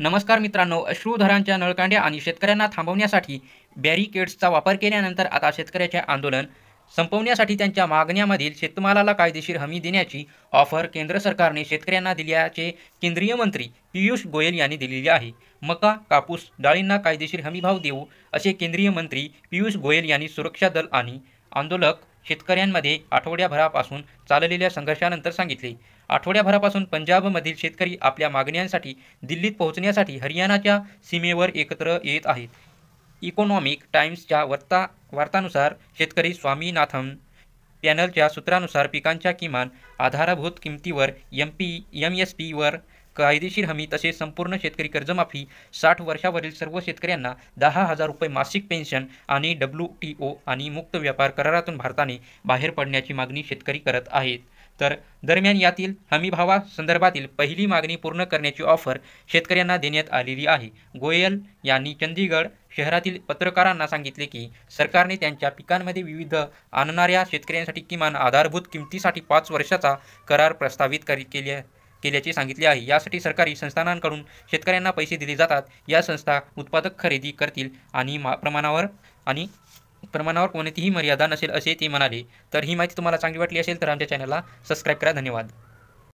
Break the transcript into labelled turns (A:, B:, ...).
A: नमस्कार मित्रांनो, अश्रूधरांच्या नळकांड्या आणि शेतकऱ्यांना थांबवण्यासाठी बॅरिकेड्सचा वापर केल्यानंतर आता शेतकऱ्याचे आंदोलन संपवण्यासाठी त्यांच्या मागण्यांमधील शेतमालाला कायदेशीर हमी देण्याची ऑफर केंद्र सरकारने शेतकऱ्यांना दिल्याचे केंद्रीय मंत्री पियुष गोयल यांनी दिलेले आहे. मका, कापूस, डाळींना कायदेशीर हमीभाव देऊ असे केंद्रीय मंत्री पियुष गोयल यांनी सुरक्षा दल आणि आंदोलक शेतकऱ्यांमध्ये आठवड्याभरापासून चाललेल्या संघर्षानंतर सांगितले. आठवड्याभरापासून पंजाबमधील शेतकरी आपल्या मागण्यांसाठी दिल्लीत पोहोचण्यासाठी हरियाणाच्या सीमेवर एकत्र येत आहेत. इकॉनॉमिक टाइम्सच्या वार्तानुसार शेतकरी स्वामीनाथन पॅनलच्या सूत्रानुसार पिकांच्या किमान आधारभूत किमतीवर MSPवर कायदेशीर हमी तसेच संपूर्ण शेतकरी कर्जमाफी, 60 वर्षावरील सर्व शेतकऱ्यांना 10,000 रुपये मासिक पेन्शन आणि WTO आणि मुक्त व्यापार करारातून भारताने बाहेर पडण्याची मागणी शेतकरी करत आहेत. तर दरम्यान यातील हमीभावासंदर्भातील पहिली मागणी पूर्ण करण्याची ऑफर शेतकऱ्यांना देण्यात आलेली आहे. गोयल यांनी चंदीगड शहरातील पत्रकारांना सांगितले की सरकारने त्यांच्या पिकांमध्ये विविध आणणाऱ्या शेतकऱ्यांसाठी किमान आधारभूत किमतीसाठी 5 वर्षाचा करार प्रस्तावित केल्याचे सांगितले आहे. यासाठी सरकारी संस्थांकडून शेतकऱ्यांना पैसे दिले जातात. या संस्था उत्पादक खरेदी करतील आणि प्रमाणावर कोणतीही मर्यादा नसेल असे ते म्हणाले. तर ही माहिती तुम्हाला चांगली वाटली असेल तर आमच्या चॅनलला सबस्क्राईब करा. धन्यवाद.